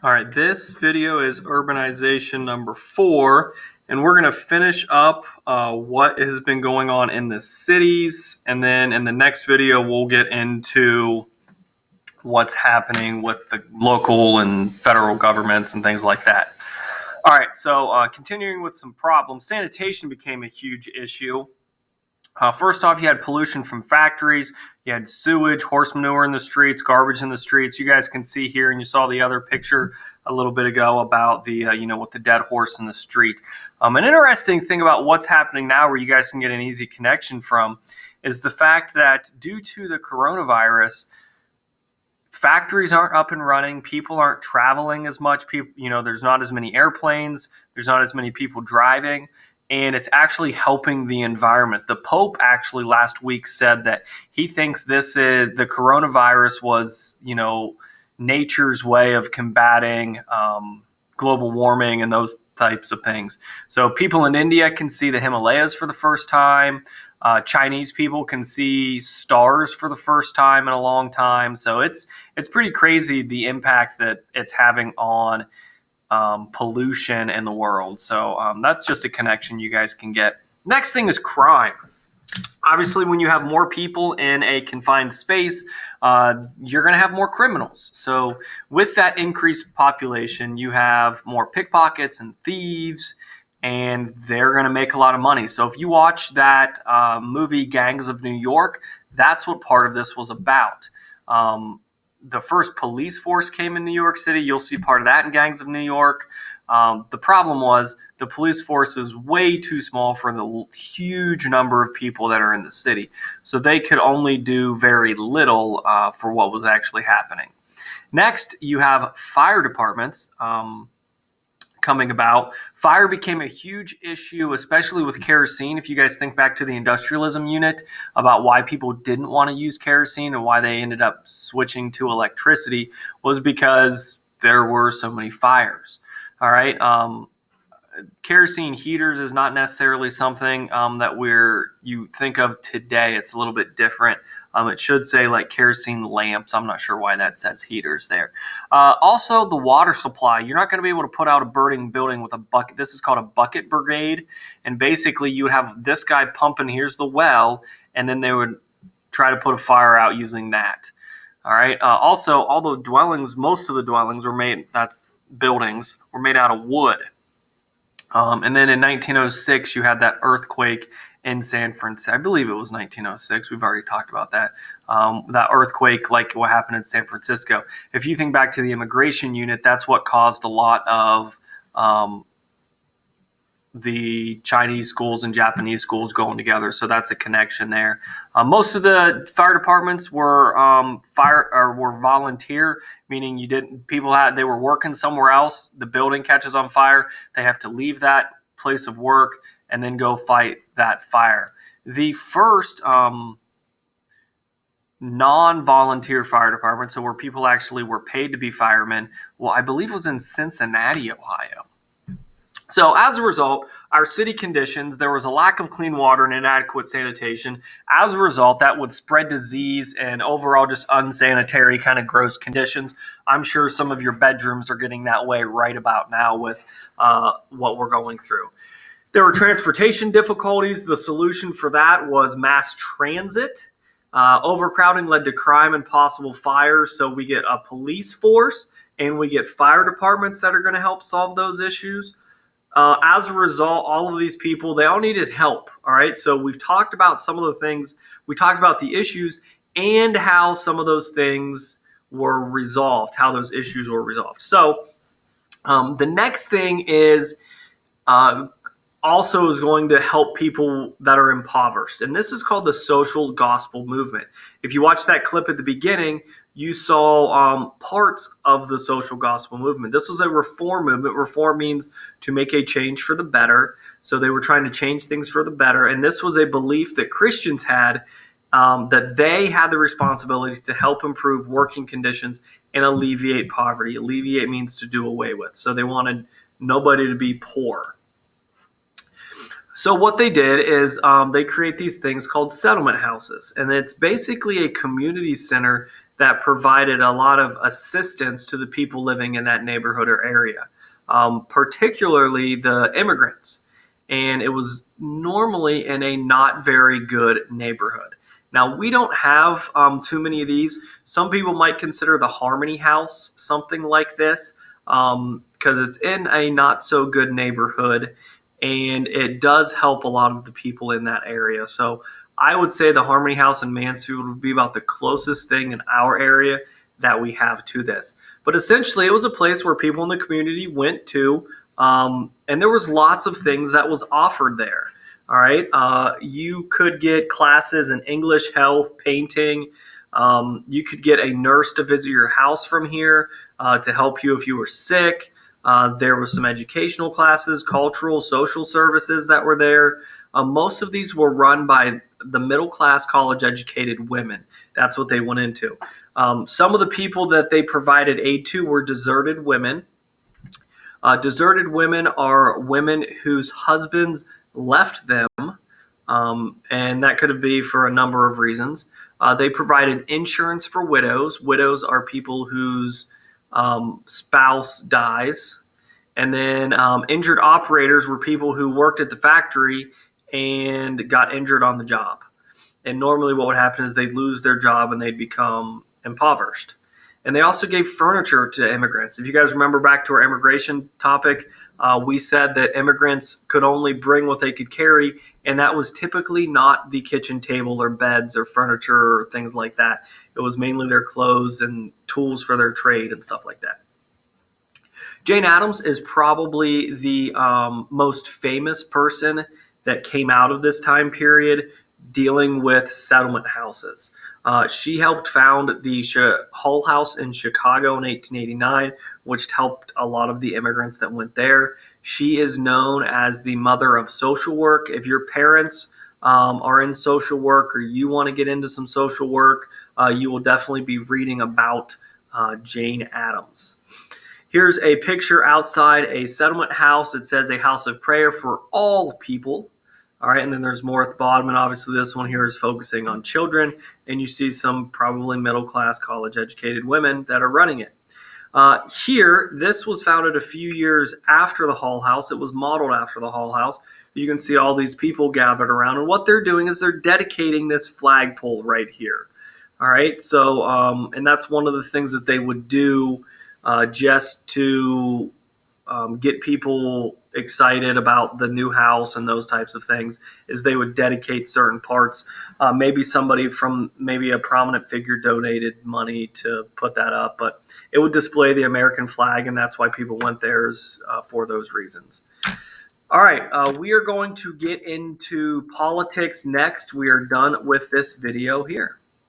All right, this video is urbanization number 4, and we're going to finish up what has been going on in the cities, and then in the next video we'll get into what's happening with the local and federal governments and things like that. All right, so continuing with some problems, sanitation became a huge issue. First off, you had pollution from factories. You had sewage, horse manure in the streets, garbage in the streets. You guys can see here, and you saw the other picture a little bit ago about the, with the dead horse in the street. An interesting thing about what's happening now, where you guys can get an easy connection from, is the fact that due to the coronavirus, factories aren't up and running. People aren't traveling as much. There's not as many airplanes. There's not as many people driving. And it's actually helping the environment. The Pope actually last week said that he thinks the coronavirus was, nature's way of combating global warming and those types of things. So people in India can see the Himalayas for the first time. Chinese people can see stars for the first time in a long time. So it's pretty crazy the impact that it's having on pollution in the world. So that's just a connection you guys can get. Next thing is crime. Obviously, when you have more people in a confined space, you're going to have more criminals. So with that increased population, you have more pickpockets and thieves, and they're going to make a lot of money. So if you watch that movie Gangs of New York, that's what part of this was about. The first police force came in New York City. You'll see part of that in Gangs of New York. The problem was the police force is way too small for the huge number of people that are in the city. So they could only do very little for what was actually happening. Next, you have fire departments coming about. Fire became a huge issue, especially with kerosene. If you guys think back to the industrialism unit about why people didn't want to use kerosene and why they ended up switching to electricity, was because there were so many fires. All right. Kerosene heaters is not necessarily something that you think of today. It's a little bit different. It should say like kerosene lamps. I'm not sure why that says heaters there. Also, the water supply. You're not going to be able to put out a burning building with a bucket. This is called a bucket brigade. And basically, you would have this guy pumping, here's the well, and then they would try to put a fire out using that. All right. Also, all the dwellings, most of the dwellings buildings were made out of wood. And then in 1906, you had that earthquake in San Francisco. I believe it was 1906. We've already talked about that. That earthquake, like what happened in San Francisco. If you think back to the immigration unit, that's what caused a lot of the Chinese schools and Japanese schools going together. So that's a connection there. Most of the fire departments were were volunteer, meaning they were working somewhere else. The building catches on fire. They have to leave that place of work and then go fight that fire. The first non-volunteer fire department, so where people actually were paid to be firemen, I believe was in Cincinnati, Ohio. So as a result, our city conditions, there was a lack of clean water and inadequate sanitation. As a result, that would spread disease and overall just unsanitary kind of gross conditions. I'm sure some of your bedrooms are getting that way right about now with what we're going through. There were transportation difficulties. The solution for that was mass transit. Overcrowding led to crime and possible fires. So we get a police force and we get fire departments that are going to help solve those issues. As a result, all of these people, they all needed help. All right. So we've talked about some of the things. We talked about the issues and how some of those things were resolved, how those issues were resolved. So the next thing is also is going to help people that are impoverished. And this is called the social gospel movement. If you watch that clip at the beginning, you saw parts of the social gospel movement. This was a reform movement. Reform means to make a change for the better. So they were trying to change things for the better. And this was a belief that Christians had, that they had the responsibility to help improve working conditions and alleviate poverty. Alleviate means to do away with. So they wanted nobody to be poor. So what they did is they create these things called settlement houses. And it's basically a community center that provided a lot of assistance to the people living in that neighborhood or area, particularly the immigrants. And it was normally in a not very good neighborhood. Now, we don't have too many of these. Some people might consider the Harmony House something like this because it's in a not so good neighborhood, and it does help a lot of the people in that area. So I would say the Harmony House in Mansfield would be about the closest thing in our area that we have to this. But essentially, it was a place where people in the community went to, and there was lots of things that was offered there. All right, you could get classes in English, health, painting. You could get a nurse to visit your house from here to help you if you were sick. There was some educational classes, cultural, social services that were there. Most of these were run by the middle class, college educated women. That's what they went into. Some of the people that they provided aid to were deserted women. Deserted women are women whose husbands left them, and that could be for a number of reasons. They provided insurance for widows. Widows are people whose spouse dies. And then injured operators were people who worked at the factory and got injured on the job. And normally what would happen is they'd lose their job and they'd become impoverished. And they also gave furniture to immigrants. If you guys remember back to our immigration topic, we said that immigrants could only bring what they could carry, and that was typically not the kitchen table or beds or furniture or things like that. It was mainly their clothes and tools for their trade and stuff like that. Jane Addams is probably the most famous person that came out of this time period dealing with settlement houses. She helped found the Hull House in Chicago in 1889, which helped a lot of the immigrants that went there. She is known as the mother of social work. If your parents are in social work or you want to get into some social work, you will definitely be reading about Jane Addams. Here's a picture outside a settlement house. It says a house of prayer for all people. All right, and then there's more at the bottom, and obviously this one here is focusing on children, and you see some probably middle-class, college-educated women that are running it. Here, this was founded a few years after the Hull House. It was modeled after the Hull House. You can see all these people gathered around, and what they're doing is they're dedicating this flagpole right here. All right, so, and that's one of the things that they would do just to get people excited about the new house and those types of things, is they would dedicate certain parts. Maybe somebody from maybe a prominent figure donated money to put that up, but it would display the American flag, and that's why people went there for those reasons. All right, we are going to get into politics next. We are done with this video here.